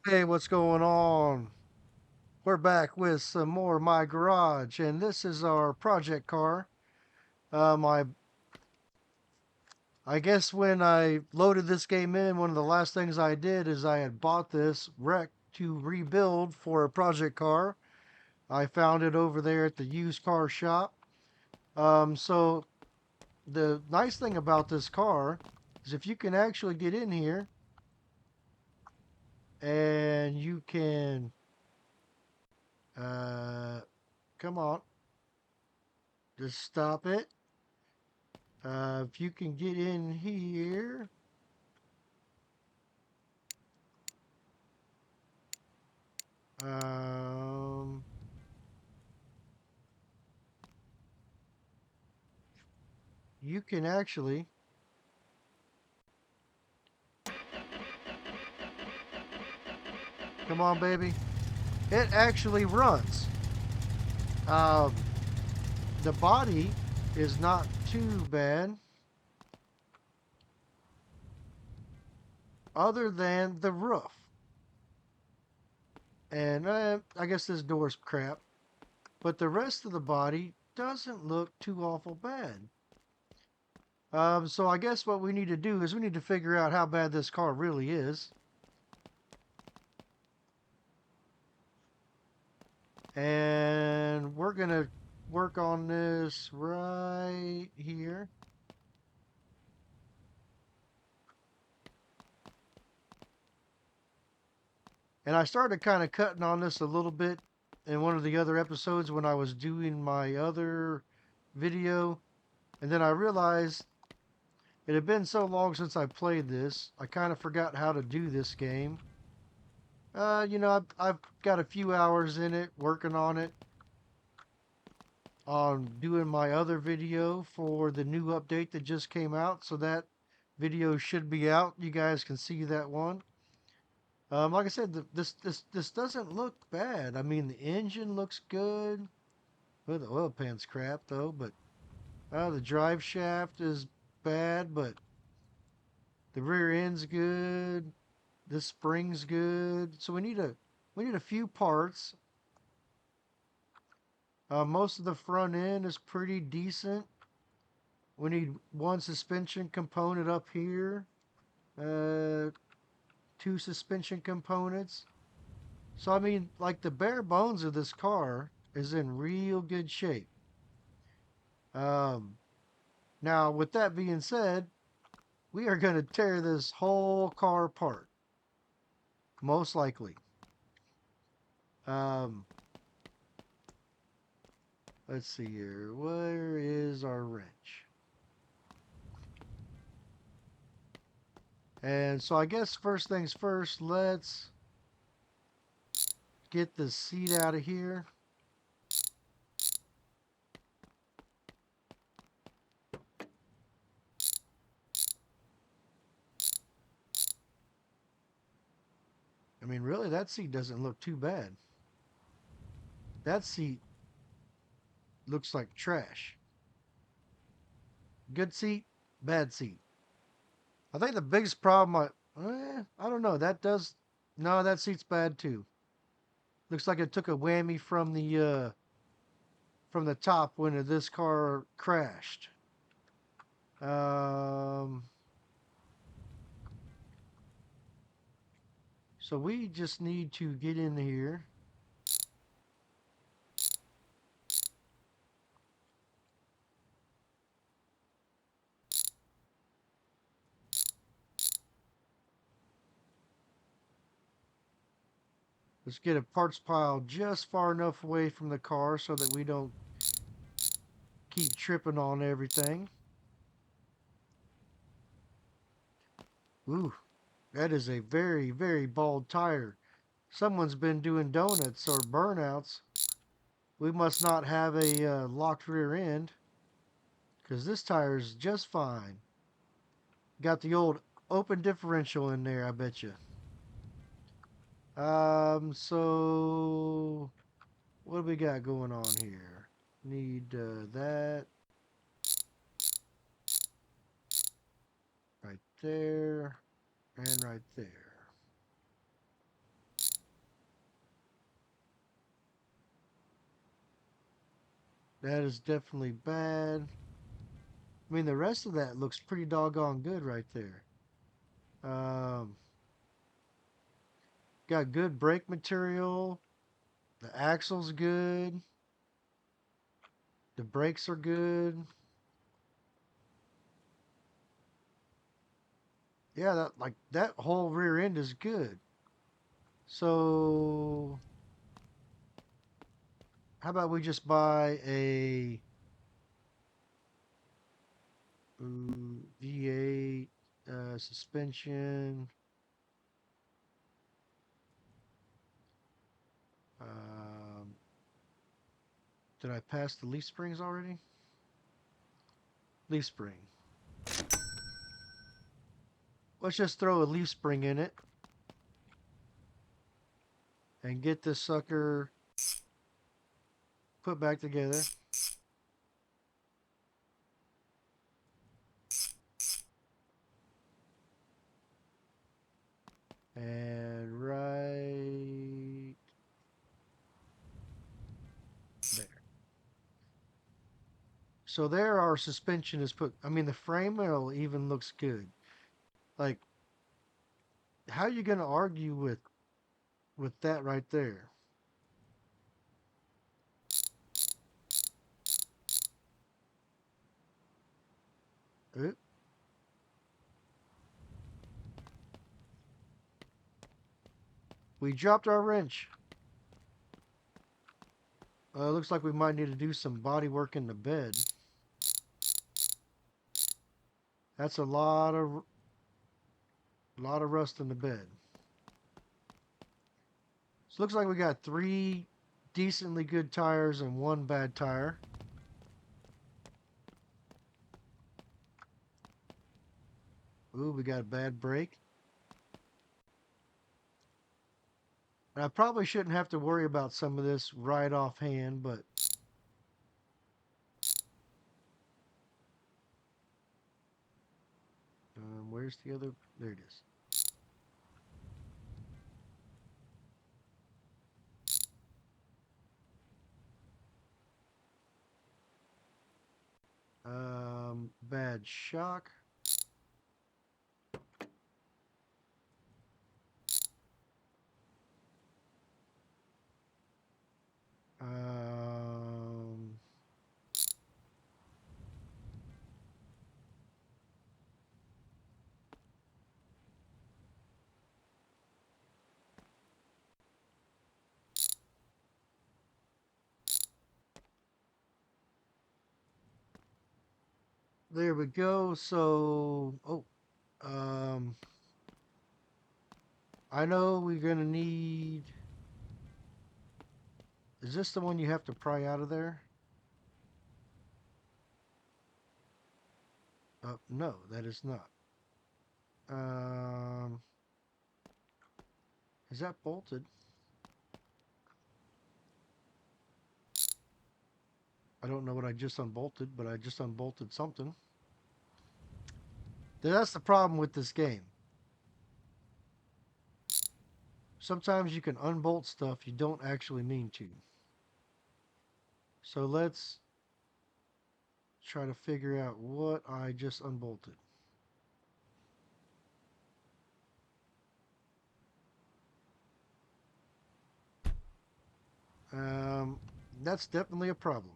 Hey, what's going on? We're back with some more of my garage, and this is our project car. I guess when I loaded this game in, one of the last things I did is I had bought this wreck to rebuild for a project car. I found it over there at the used car shop. So the nice thing about this car is if you can actually get in here and you can, uh, come on, just stop it. If you can get in here, um, you can actually, come on, baby. It actually runs. Um, the body is not too bad, other than the roof. And I guess this door's crap, but the rest of the body doesn't look too awful bad. So I guess what we need to do is we need to figure out how bad this car really is. And we're going to work on this right here. And I started kind of cutting on this a little bit in one of the other episodes when I was doing my other video. And then I realized it had been so long since I played this, I kind of forgot how to do this game. I've got a few hours in it working on it, on doing my other video for the new update that just came out. So that video should be out. You guys can see that one. Like I said, this doesn't look bad. I mean, the engine looks good. Well, the oil pan's crap though, but the drive shaft is bad, but the rear end's good. The spring's good. So we need a few parts. Most of the front end is pretty decent. We need one suspension component up here. Uh, two suspension components. So I mean, like the bare bones of this car is in real good shape. Um, Now, with that being said, we are going to tear this whole car apart, most likely. Um, let's see here. Where is our wrench? And so I guess first things first, let's get the seat out of here. I mean, really, that seat doesn't look too bad. That seat looks like trash. Good seat, bad seat. I think the biggest problem, I don't know. No, that seat's bad too. Looks like it took a whammy from the top when this car crashed. Um, so we just need to get in here. Let's get a parts pile just far enough away from the car so that we don't keep tripping on everything. Ooh, that is a very, very bald tire. Someone's been doing donuts or burnouts. We must not have a locked rear end because this tire is just fine. Got the old open differential in there, I bet you. So what do we got going on here? Need that right there and right there. That is definitely bad. I mean, the rest of that looks pretty doggone good right there. Um, got good brake material. The axle's good. The brakes are good. Yeah, that whole rear end is good. So how about we just buy a V8 suspension? Um, did I pass the leaf springs already? Leaf spring. Let's just throw a leaf spring in it and get this sucker put back together. And right there. So there our suspension is put. I mean, the frame rail even looks good. Like, how are you going to argue with that right there? Oop. We dropped our wrench. Looks like we might need to do some body work in the bed. That's a lot of rust in the bed. So looks like we got 3 decently good tires and 1 bad tire. Ooh, we got a bad brake. And I probably shouldn't have to worry about some of this right offhand, but where's the other? There it is. Bad shock. Um, there we go. So, um, I know we're gonna need. Is this the one you have to pry out of there? No, that is not. Um, is that bolted? I don't know what I just unbolted, but I just unbolted something. That's the problem with this game. Sometimes you can unbolt stuff you don't actually mean to. So let's try to figure out what I just unbolted. Um, that's definitely a problem.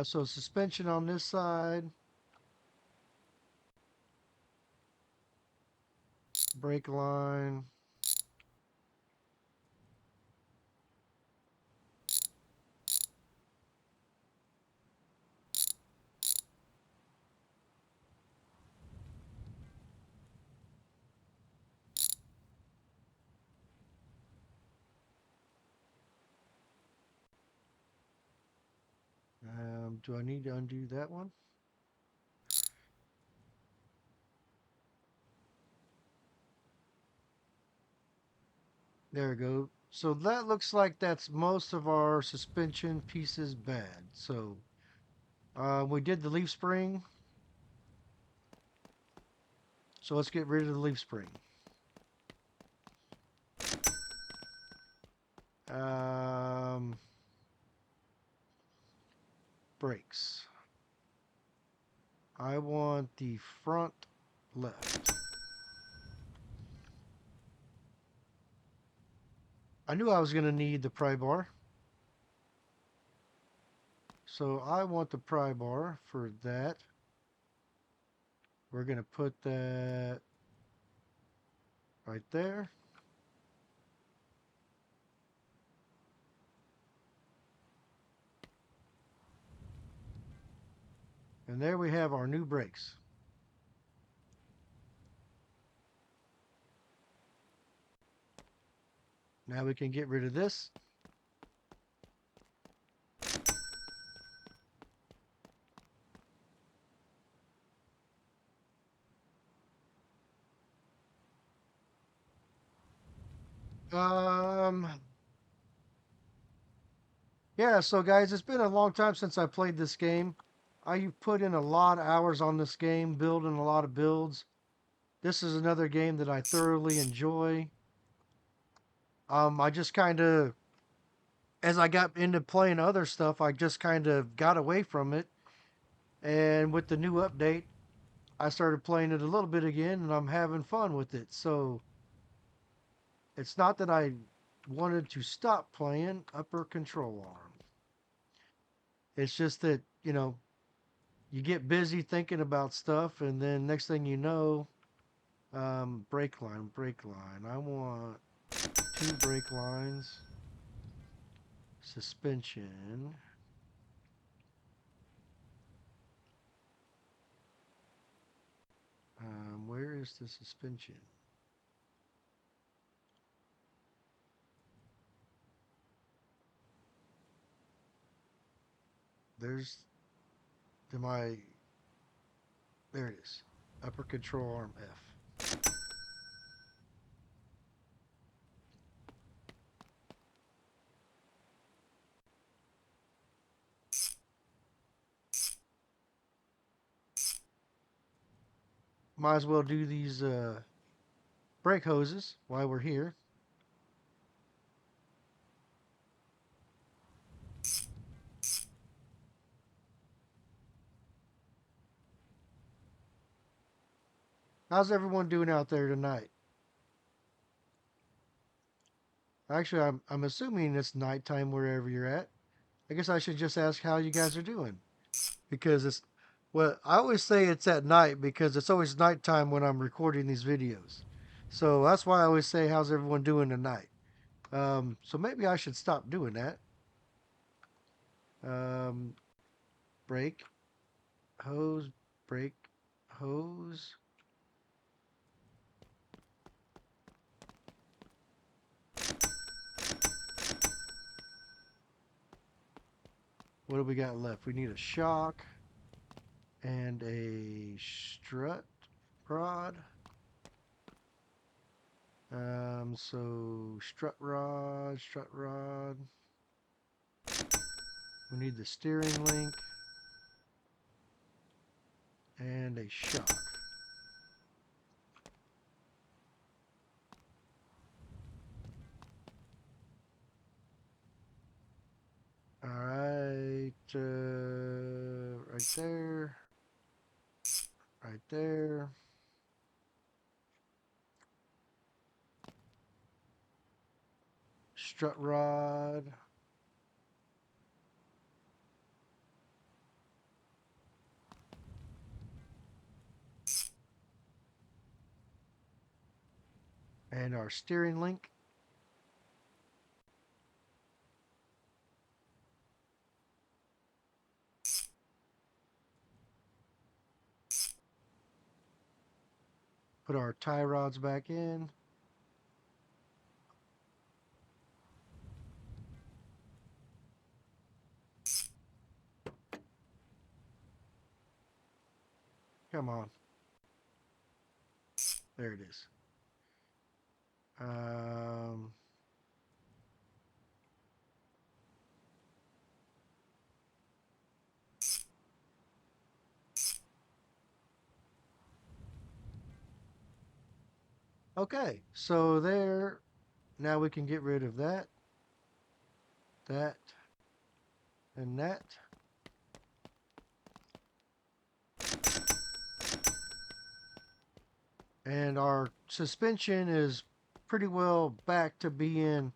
So suspension on this side, brake line. Do I need to undo that one? There we go. So that looks like that's most of our suspension pieces bad. So we did the leaf spring. So let's get rid of the leaf spring. Um, brakes. I want the front left. I knew I was going to need the pry bar. So I want the pry bar for that. We're going to put that right there. And there we have our new brakes. Now we can get rid of this. Um, yeah, so guys, it's been a long time since I played this game. I put in a lot of hours on this game, building a lot of builds. This is another game that I thoroughly enjoy. I just kind of, as I got into playing other stuff, I just kind of got away from it. And with the new update, I started playing it a little bit again, and I'm having fun with it. So it's not that I wanted to stop playing upper control arm. It's just that, you get busy thinking about stuff, and then next thing you know, brake line, brake line. I want 2 brake lines. Suspension. Where is the suspension? There's my, there it is. Upper control arm F. Might as well do these brake hoses while we're here. How's everyone doing out there tonight? Actually, I'm assuming it's nighttime wherever you're at. I guess I should just ask how you guys are doing, because it's, well, I always say it's at night because it's always nighttime when I'm recording these videos. So that's why I always say how's everyone doing tonight. So maybe I should stop doing that. Um, brake hose, brake hose. What do we got left? We need a shock and a strut rod. So strut rod, strut rod. We need the steering link and a shock. All right, right there, right there. Strut rod. And our steering link. Put our tie rods back in. Come on. There it is. Okay, so there, now we can get rid of that, that, and that. And our suspension is pretty well back to being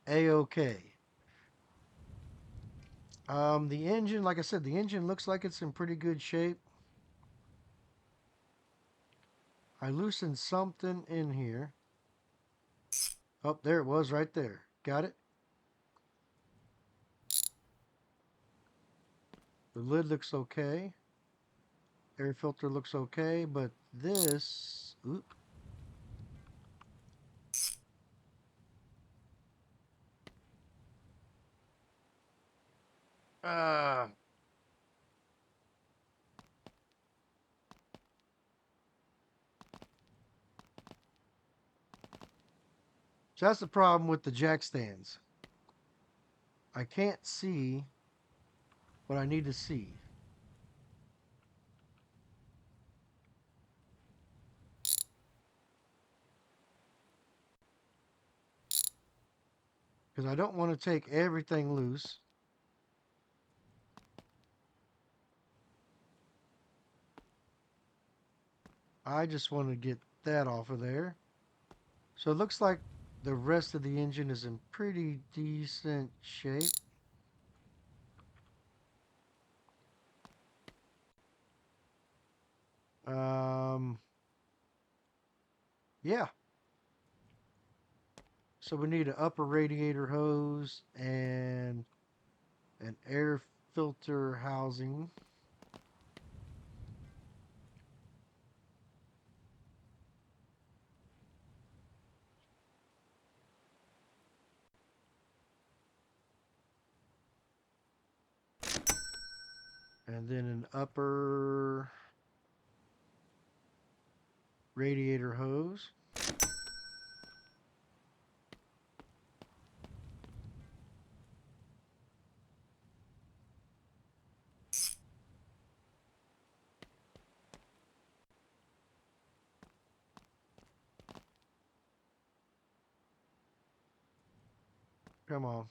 a-okay. The engine, like I said, the engine looks like it's in pretty good shape. I loosened something in here. Oh, there it was right there. Got it? The lid looks okay. Air filter looks okay, but this... Oop. Uh, so that's the problem with the jack stands. I can't see what I need to see. Because I don't want to take everything loose. I just want to get that off of there. So it looks like the rest of the engine is in pretty decent shape. Um, yeah. So we need an upper radiator hose and an air filter housing. And then an upper radiator hose. Come on.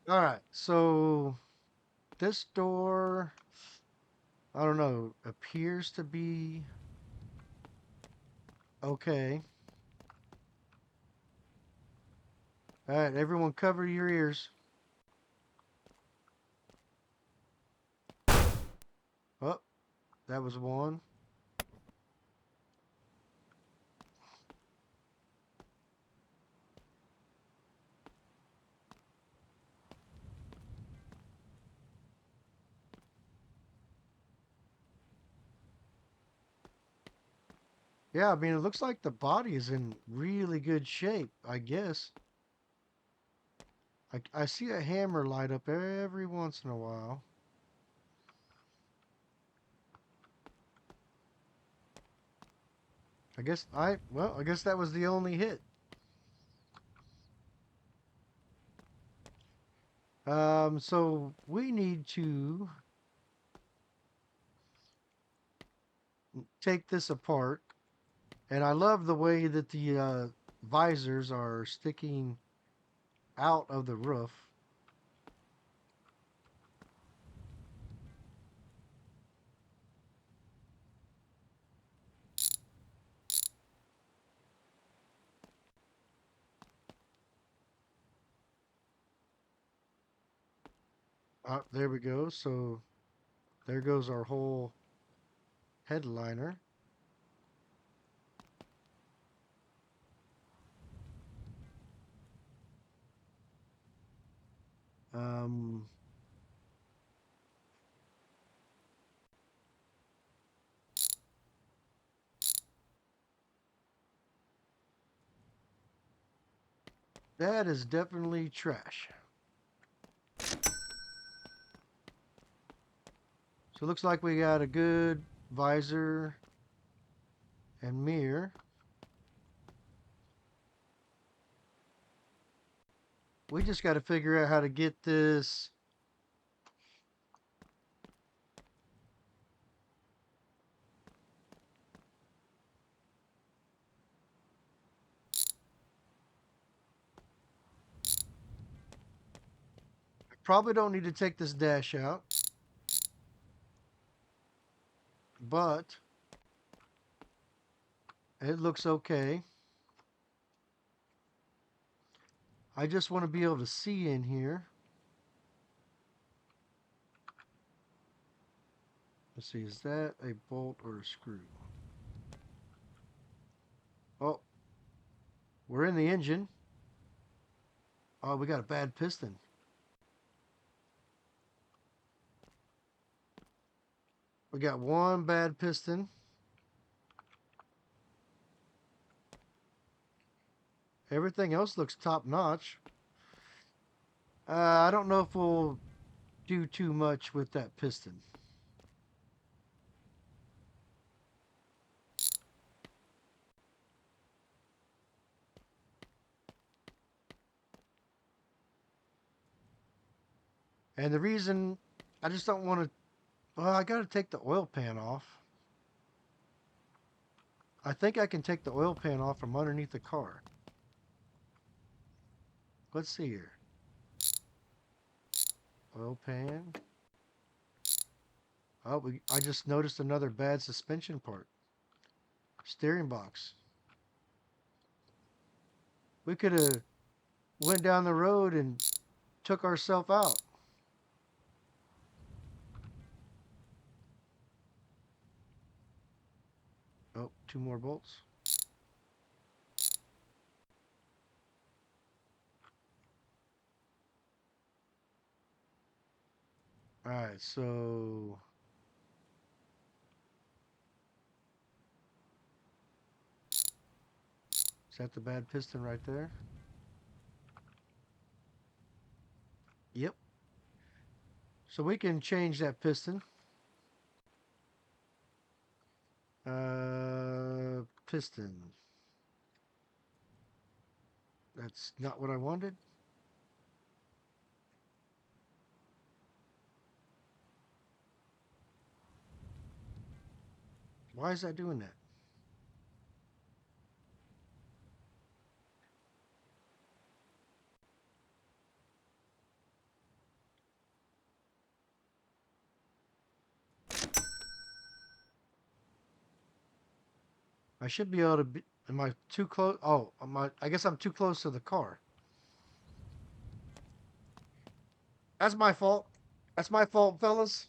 All right. So this door, I don't know, appears to be okay. All right, everyone cover your ears. Oh, that was one. Yeah, I mean, it looks like the body is in really good shape, I guess. I see a hammer light up every once in a while. I guess that was the only hit. So we need to take this apart. And I love the way that the visors are sticking out of the roof. There we go. So there goes our whole headliner. Um, that is definitely trash. So it looks like we got a good visor and mirror. We just got to figure out how to get this. Probably don't need to take this dash out, but it looks okay. I just want to be able to see in here. Let's see, is that a bolt or a screw? Oh, we're in the engine. Oh, we got a bad piston. We got one bad piston. Everything else looks top notch. I don't know if we'll do too much with that piston. And the reason I just don't want to, well, I got to take the oil pan off. I think I can take the oil pan off from underneath the car. Let's see here. Oil pan. Oh, I just noticed another bad suspension part. Steering box. We could have went down the road and took ourselves out. Oh, two more bolts. All right, so is that the bad piston right there? Yep. So we can change that piston. Piston. That's not what I wanted. Why is that doing that? I should be able to be. Am I too close? Oh, I guess I'm too close to the car. That's my fault. That's my fault, fellas.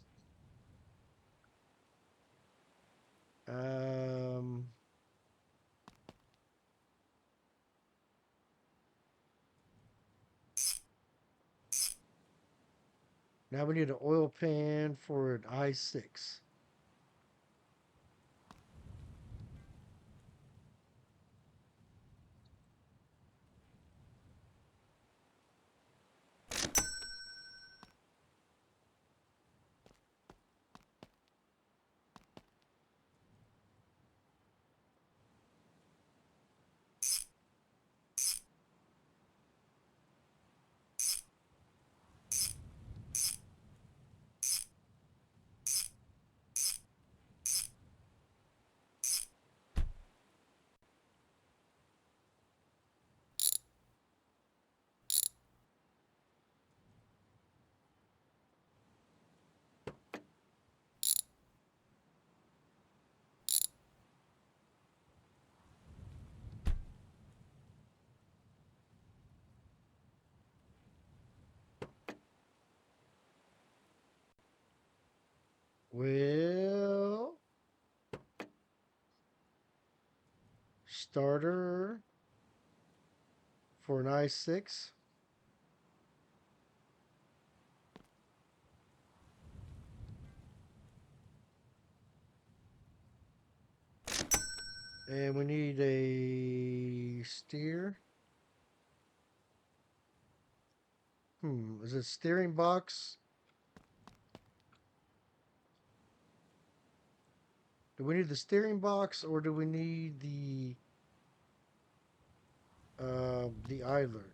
Um, Now we need an oil pan for an i6. Well, starter for an i6. And we need a steer. Is it steering box? Do we need the steering box or do we need the idler?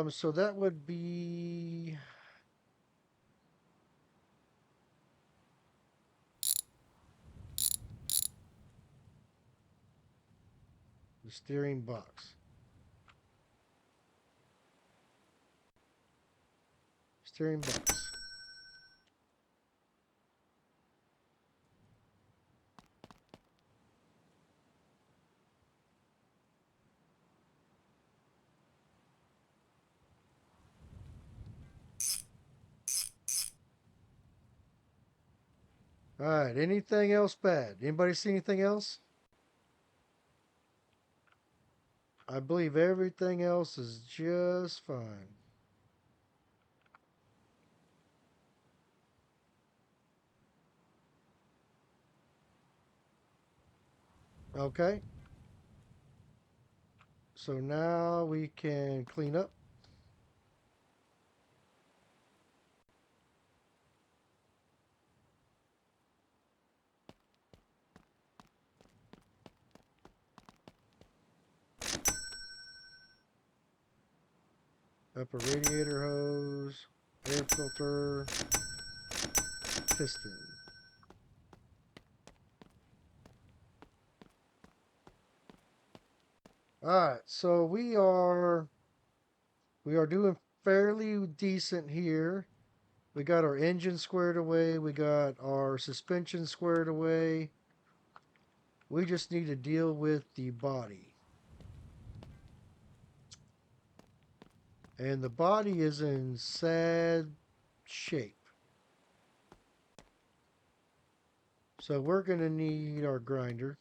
So that would be the steering box. Steering box. All right. Anything else bad? Anybody see anything else? I believe everything else is just fine. Okay. So now we can clean up. Upper radiator hose, air filter, piston. All right, so we are doing fairly decent here. We got our engine squared away. We got our suspension squared away. We just need to deal with the body. And the body is in sad shape. So we're going to need our grinder.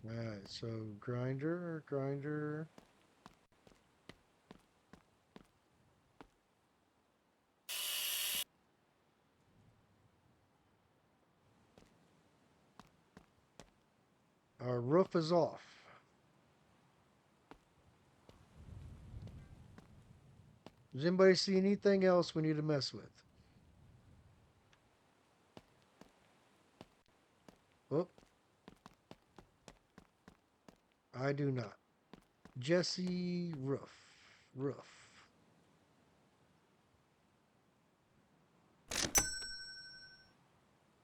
All right, so grinder. Our roof is off. Does anybody see anything else we need to mess with? Oh, I do not. Jesse roof.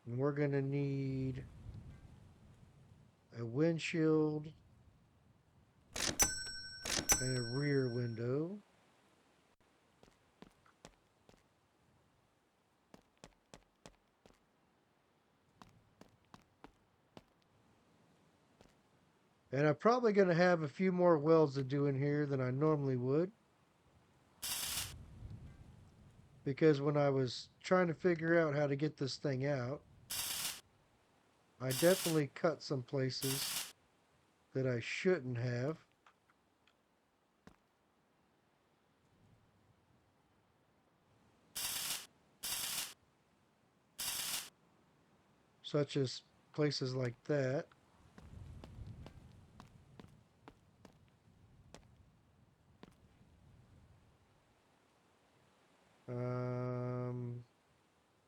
And we're going to need a windshield and a rear window. And I'm probably going to have a few more welds to do in here than I normally would. Because when I was trying to figure out how to get this thing out, I definitely cut some places that I shouldn't have. Such as places like that.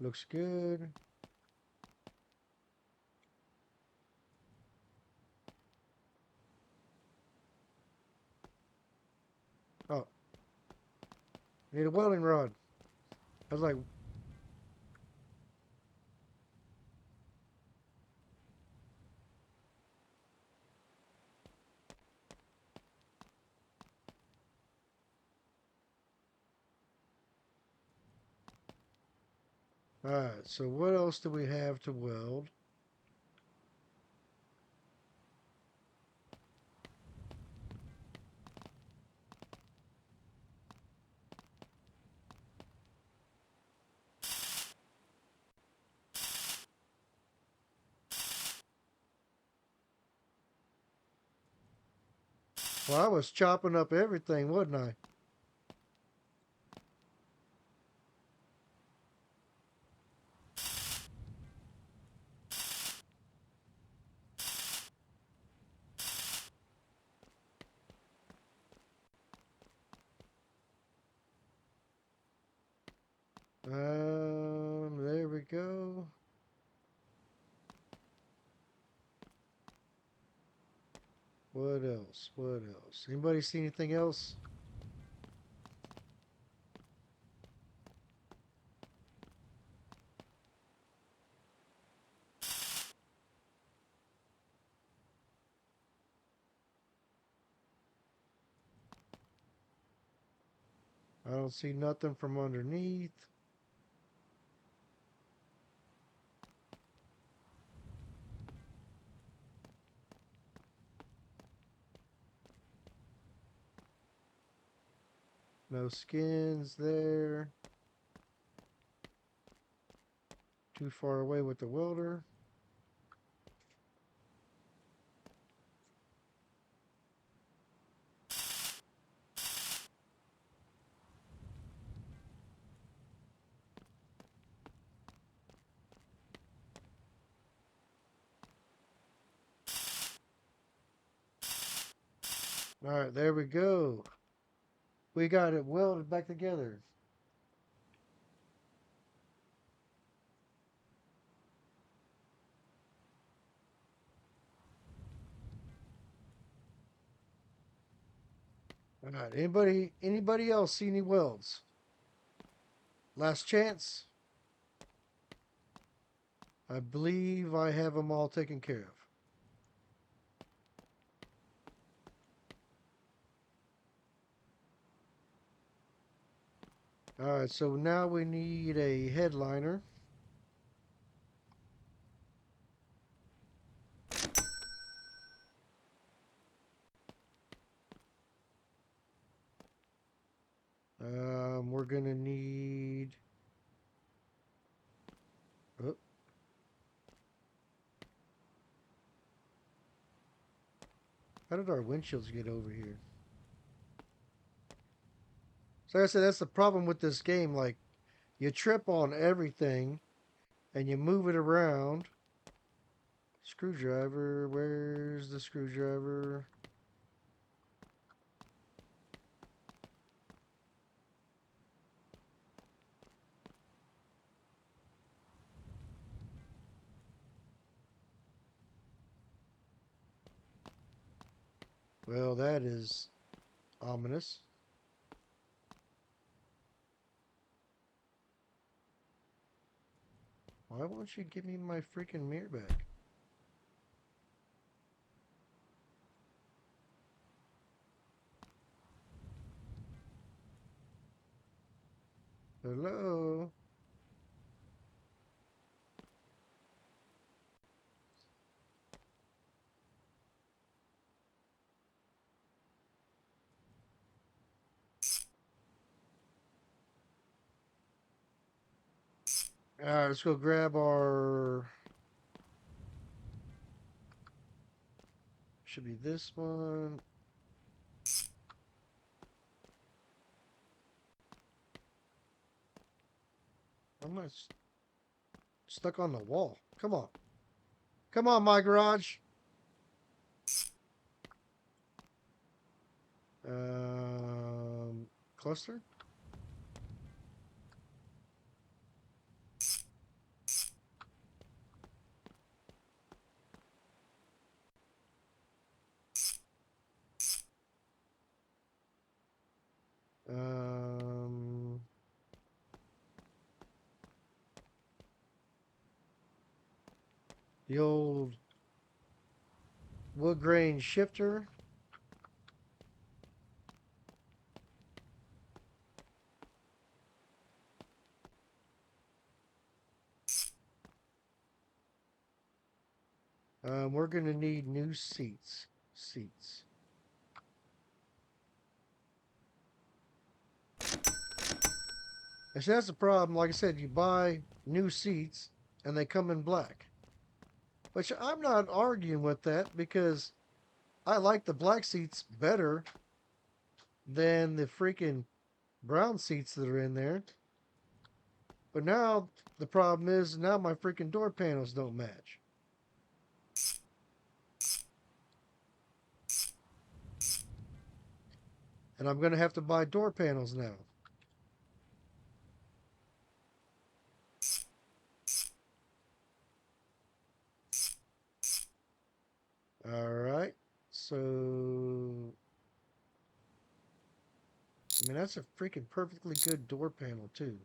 Looks good. Oh, need a welding rod. I was like, alright, so what else do we have to weld? Well, I was chopping up everything, wasn't I? There we go. What else? What else? Anybody see anything else? I don't see nothing from underneath. No skins there. Too far away with the welder. All right, there we go. We got it welded back together. All right, anybody else see any welds? Last chance. I believe I have them all taken care of. All right, so now we need a headliner. We're gonna need. Oh, how did our windshields get over here? So like I said, that's the problem with this game. Like, you trip on everything, and you move it around. Screwdriver, where's the screwdriver? Well, that is ominous. Why won't you give me my freaking mirror back? Hello? Alright, let's go grab our... Should be this one. I'm not stuck on the wall. Come on. Come on, my garage. Cluster? Um, the old wood grain shifter. We're going to need new seats. Seats. And see, that's the problem. Like I said, you buy new seats and they come in black. Which I'm not arguing with that because I like the black seats better than the freaking brown seats that are in there. But now the problem is now my freaking door panels don't match. And I'm going to have to buy door panels now. Alright. So, I mean, that's a freaking perfectly good door panel, too.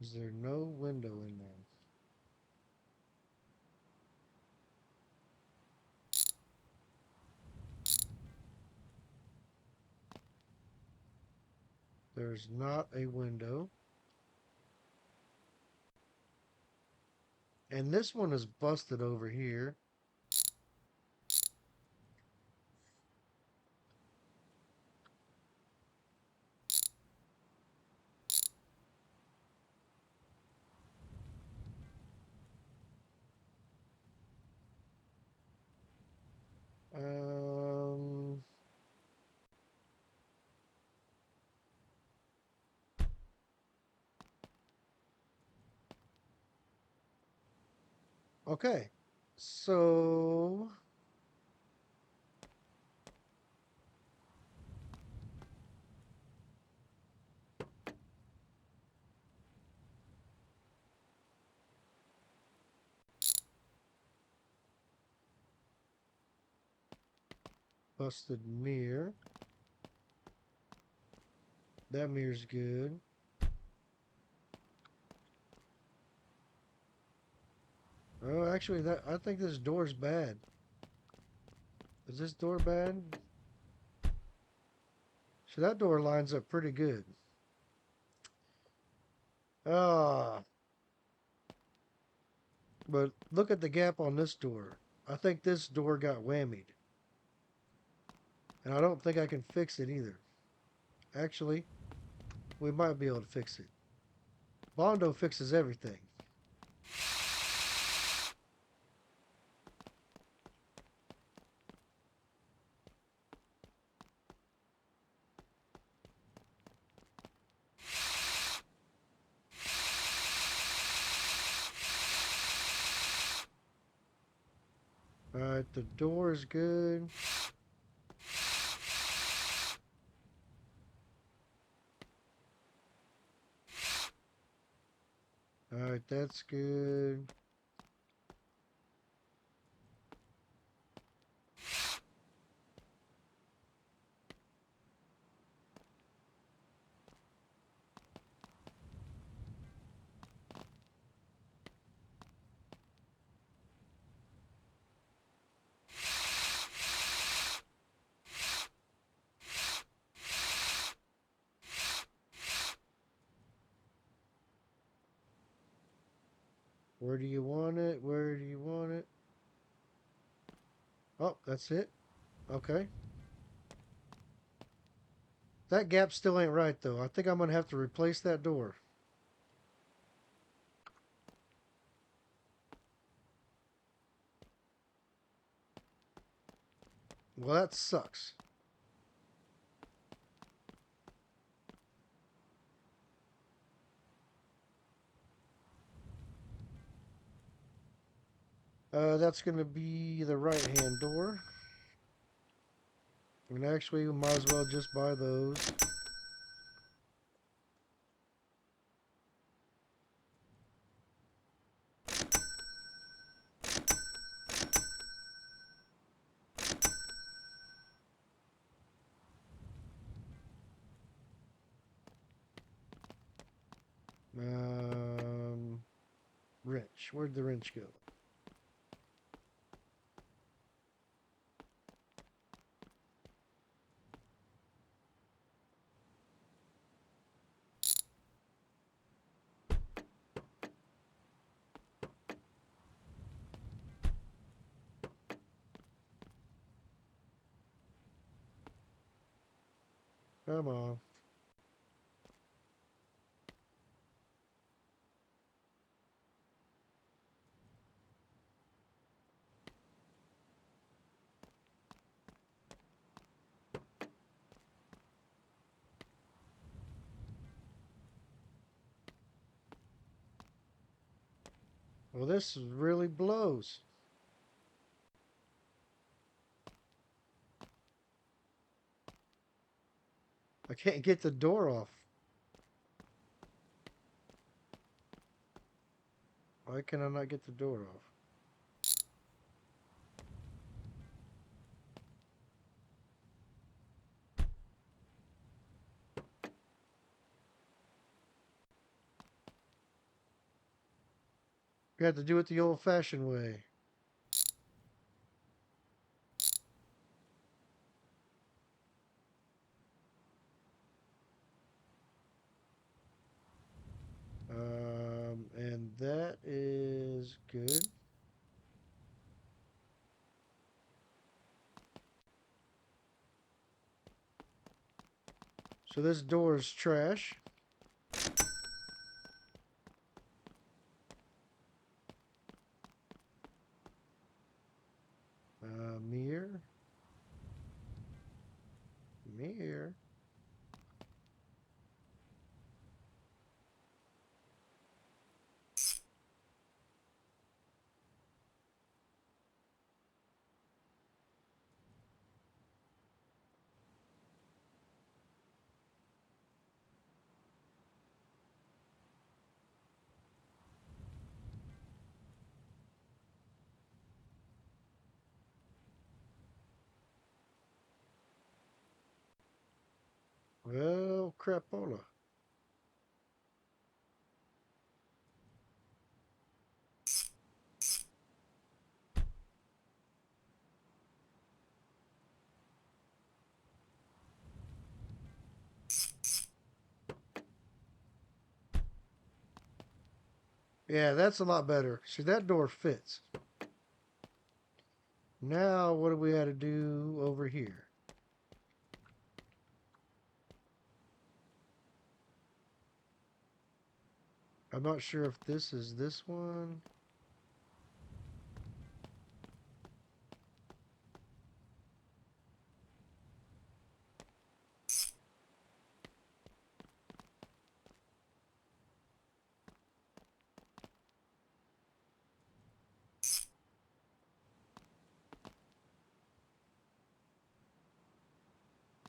Is there no window in there? There's not a window. And this one is busted over here. Um, okay. So, busted mirror. That mirror's good. Oh, actually, I think this door's bad. Is this door bad? So that door lines up pretty good. Ah, but look at the gap on this door. I think this door got whammied. And I don't think I can fix it either. Actually, we might be able to fix it. Bondo fixes everything. Alright, the door is good. Alright, that's good. Where do you want it? Where do you want it? Oh, that's it. Okay. That gap still ain't right, though. I think I'm going to have to replace that door. Well, that sucks. That's going to be the right-hand door. And actually, we might as well just buy those. Wrench. Where'd the wrench go? Come on. Well, this really blows. I can't get the door off. Why can I not get the door off? You have to do it the old-fashioned way. And that is good. So this door is trash. Mirror. Mirror. Well, crapola. Yeah, that's a lot better. See, that door fits. Now, what do we have to do over here? I'm not sure if this is this one.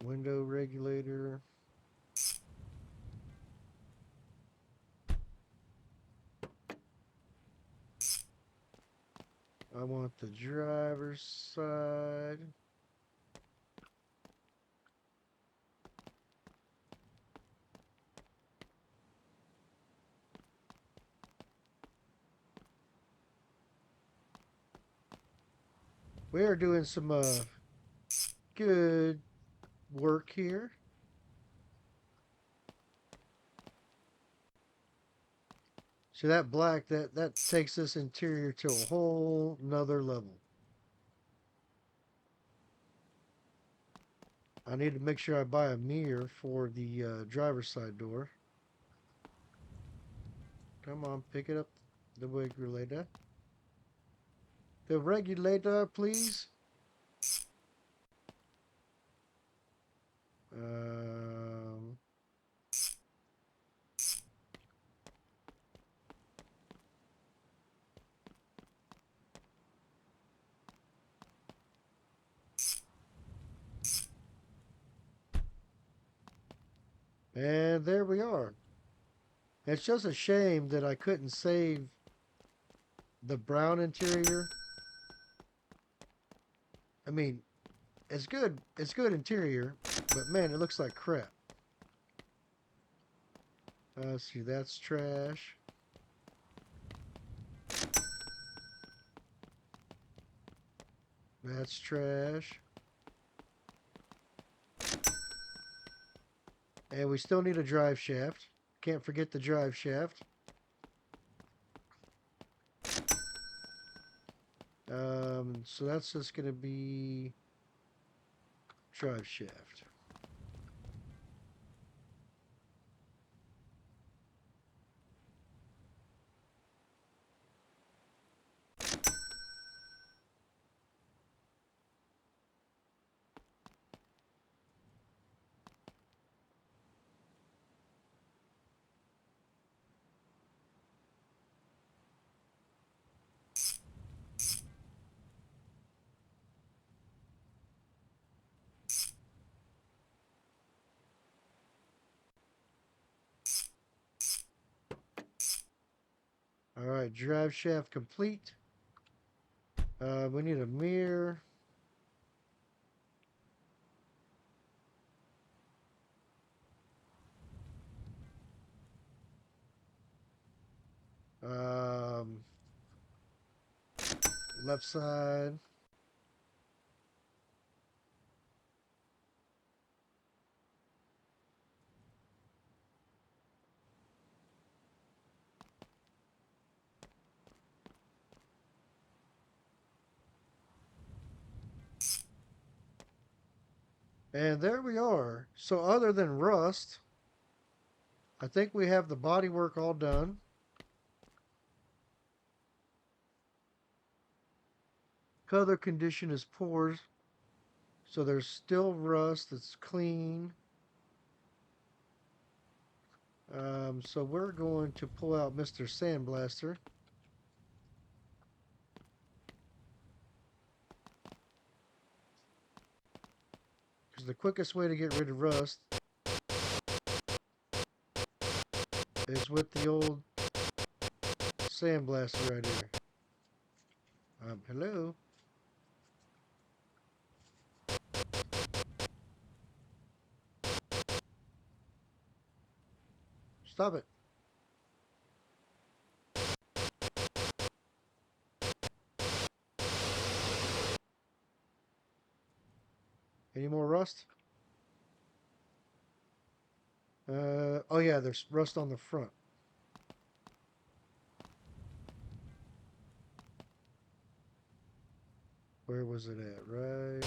Window regulator. I want the driver's side. We are doing some good work here. So that black, that takes this interior to a whole nother level. I need to make sure I buy a mirror for the driver's side door. Come on, pick it up. The regulator. The regulator, please. Um, and there we are. It's just a shame that I couldn't save the brown interior. I mean, it's good. It's good interior, but man, it looks like crap. Let's see, that's trash. That's trash. And we still need a drive shaft. Can't forget the drive shaft. So that's just going to be drive shaft. Alright, drive shaft complete. We need a mirror. Left side. And there we are. So other than rust, I think we have the bodywork all done. Color condition is poor, so there's still rust. It's clean. So we're going to pull out Mr. Sandblaster. Because the quickest way to get rid of rust is with the old Sandblaster right here. Hello? Stop it. Any more rust? Oh yeah, there's rust on the front. Where was it at? Right.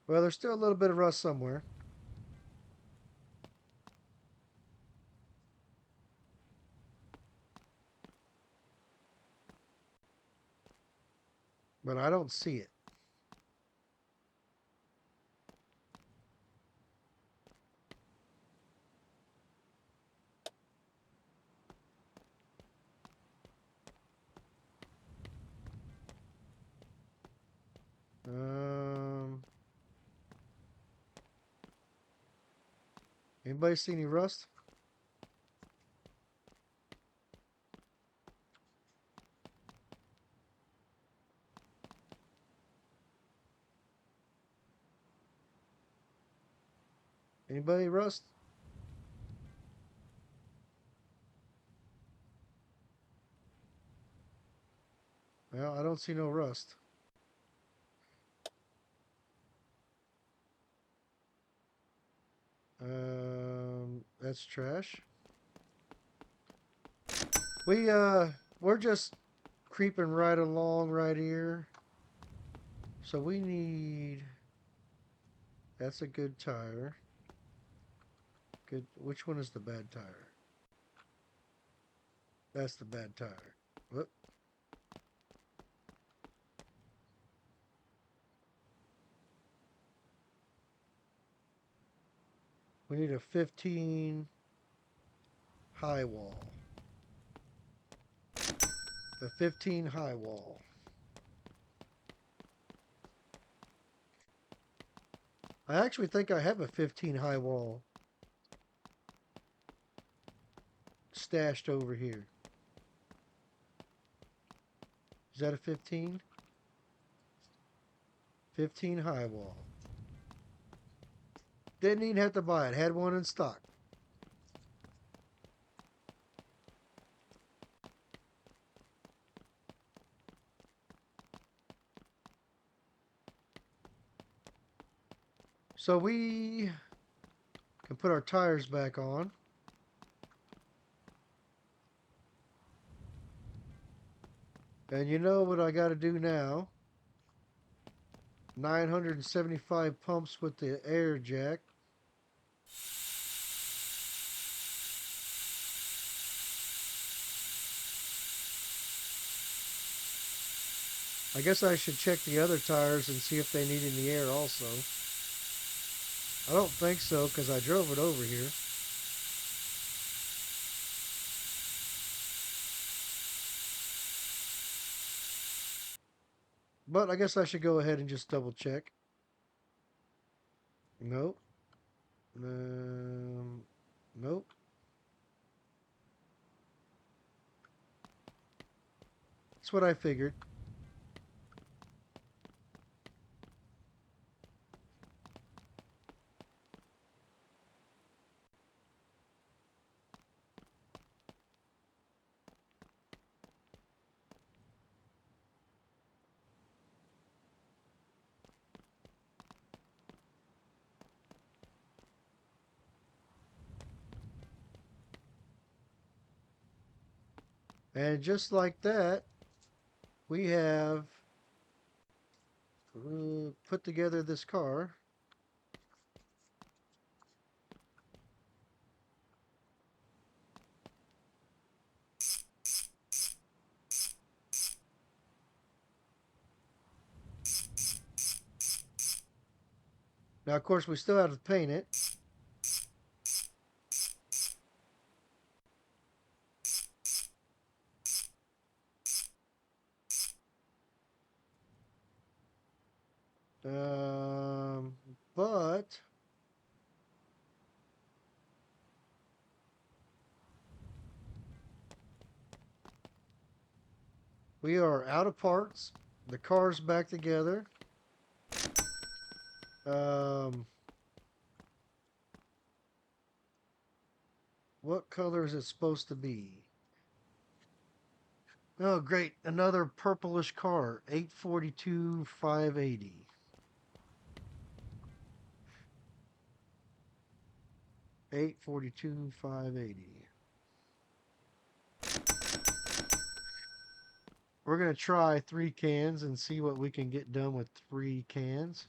Well, there's still a little bit of rust somewhere. But I don't see it. Anybody see any rust? Anybody rust? Well, I don't see no rust. That's trash. We're just creeping right along right here. So we need. That's a good tire. Good. Which one is the bad tire? That's the bad tire. Whoop. We need a 15 high wall. A 15 high wall. I actually think I have a 15 high wall stashed over here. Is that a 15? 15 high wall. Didn't even have to buy it. Had one in stock. So we can put our tires back on. And you know what I got to do now? 975 pumps with the air jack. I guess I should check the other tires and see if they need any air also. I don't think so because I drove it over here. But I guess I should go ahead and just double check. Nope. Nope. That's what I figured. And just like that, we have put together this car. Now, of course, we still have to paint it. But we are out of parts. The car's back together. What color is it supposed to be? Oh, great. Another purplish car. 842 580. 842 580. We're going to try 3 cans and see what we can get done with 3 cans.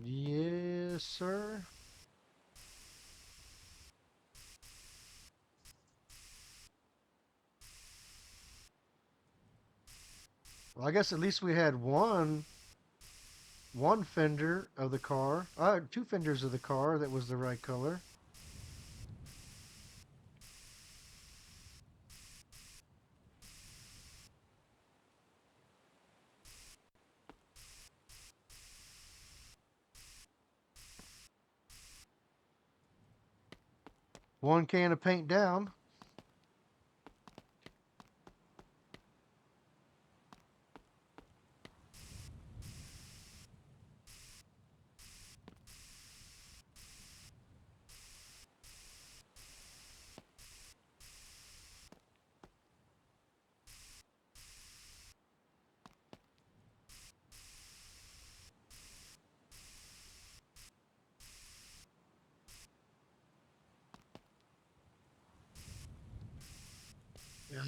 Yes, sir. Well, I guess at least we had one fender of the car, 2 fenders of the car that was the right color. One can of paint down.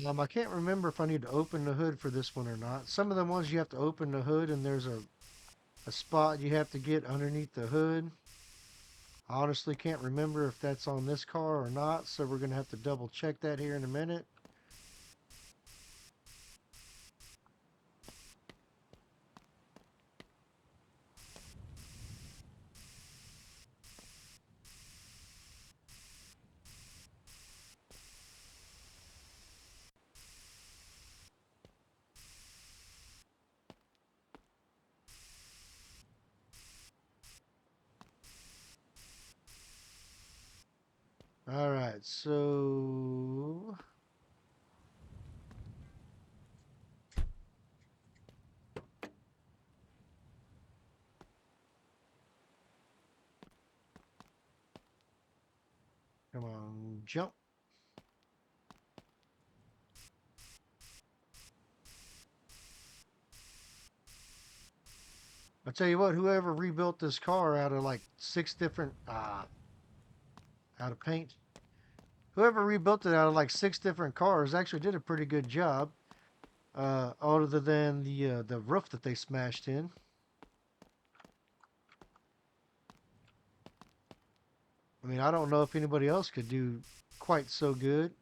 I can't remember if I need to open the hood for this one or not. Some of the ones you have to open the hood and there's a spot you have to get underneath the hood. I honestly can't remember if that's on this car or not, so we're going to have to double check that here in a minute. All right, so come on, jump. I tell you what, whoever rebuilt this car out of like 6 different out of paint, whoever rebuilt it out of like 6 different cars actually did a pretty good job. Other than the roof that they smashed in. I mean, I don't know if anybody else could do quite so good.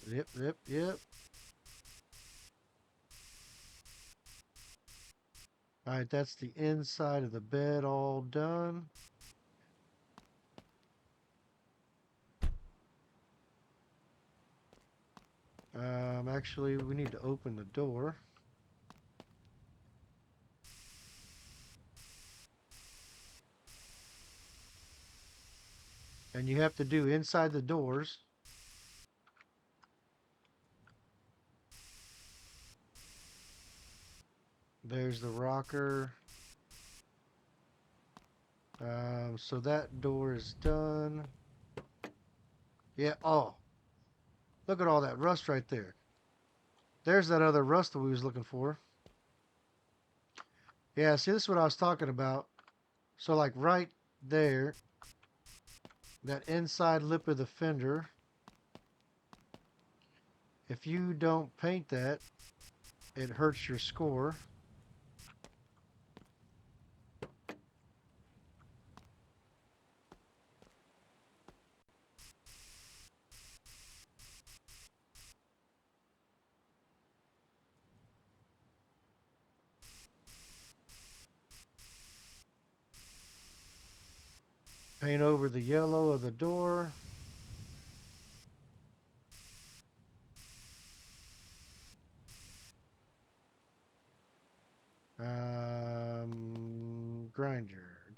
Yep, yep, yep. All right, that's the inside of the bed all done. Actually, we need to open the door. And you have to do inside the doors. There's the rocker. So that door is done. Yeah, oh, look at all that rust right there. There's that other rust that we was looking for. Yeah, see, this is what I was talking about. So, like, right there, that inside lip of the fender, if you don't paint that, it hurts your score. Paint over the yellow of the door. Grinder.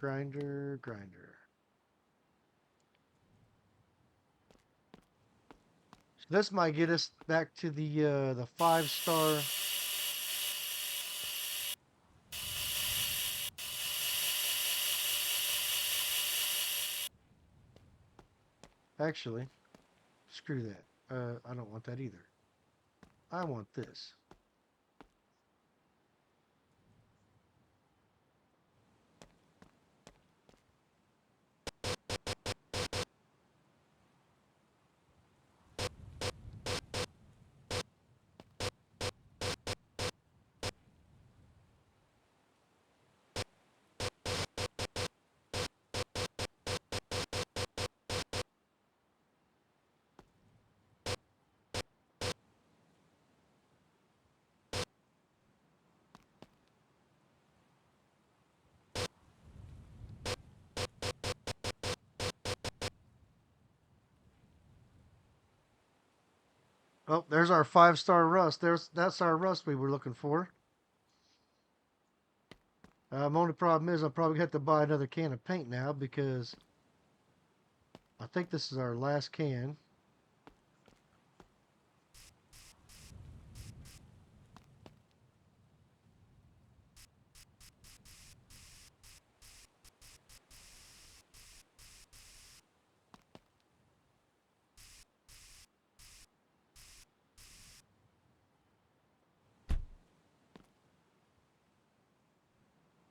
So this might get us back to the 5-star. Actually, screw that. I don't want that either. I want this. Oh, there's our 5-star rust. That's our rust we were looking for. Only problem is I'll probably have to buy another can of paint now because I think this is our last can.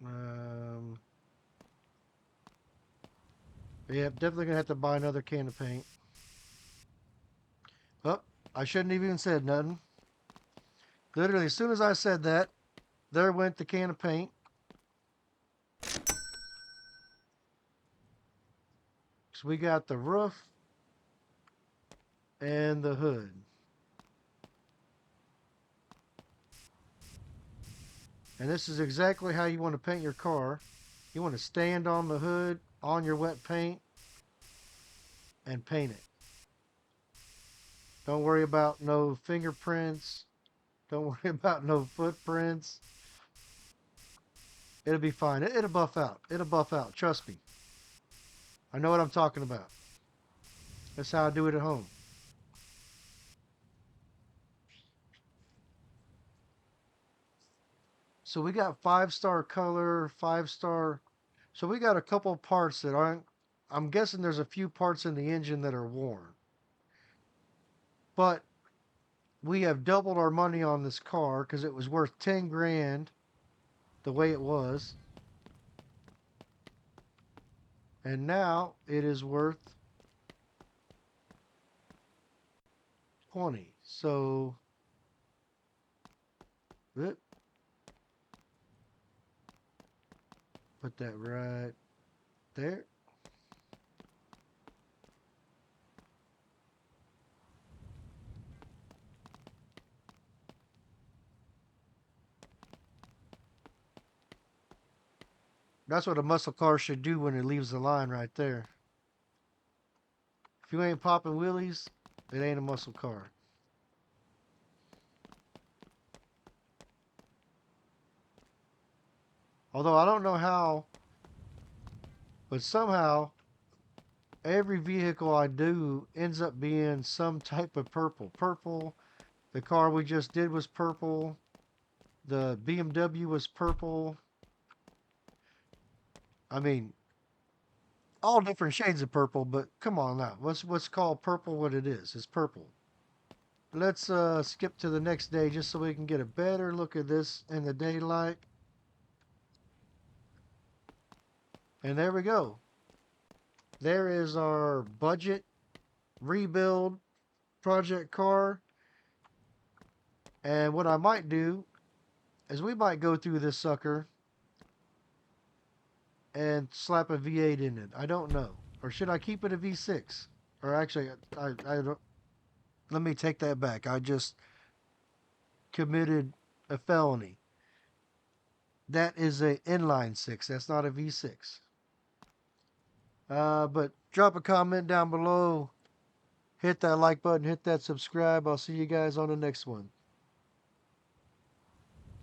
Um, yeah, definitely gonna have to buy another can of paint. Oh, I shouldn't have even said nothing. Literally, as soon as I said that, there went the can of paint. So we got the roof and the hood. And this is exactly how you want to paint your car. You want to stand on the hood, on your wet paint, and paint it. Don't worry about no fingerprints. Don't worry about no footprints. It'll be fine. It'll buff out. It'll buff out. Trust me. I know what I'm talking about. That's how I do it at home. So we got 5-star color, 5-star. So we got a couple parts that aren't. I'm guessing there's a few parts in the engine that are worn. But we have doubled our money on this car because it was worth 10 grand the way it was. And now it is worth 20. So, put that right there. That's what a muscle car should do when it leaves the line right there. If you ain't popping wheelies, it ain't a muscle car. Although I don't know how, but somehow every vehicle I do ends up being some type of purple. Purple. The car we just did was purple. The BMW was purple. I mean, all different shades of purple, but come on now. What's called purple what it is? It's purple. Let's skip to the next day just so we can get a better look at this in the daylight. And there we go. There is our budget rebuild project car. And what I might do is we might go through this sucker and slap a V8 in it. I don't know. Or should I keep it a V6? Or actually, I don't. Let me take that back. I just committed a felony. That is a inline six. That's not a V6. But drop a comment down below. Hit that like button. Hit that subscribe. I'll see you guys on the next one.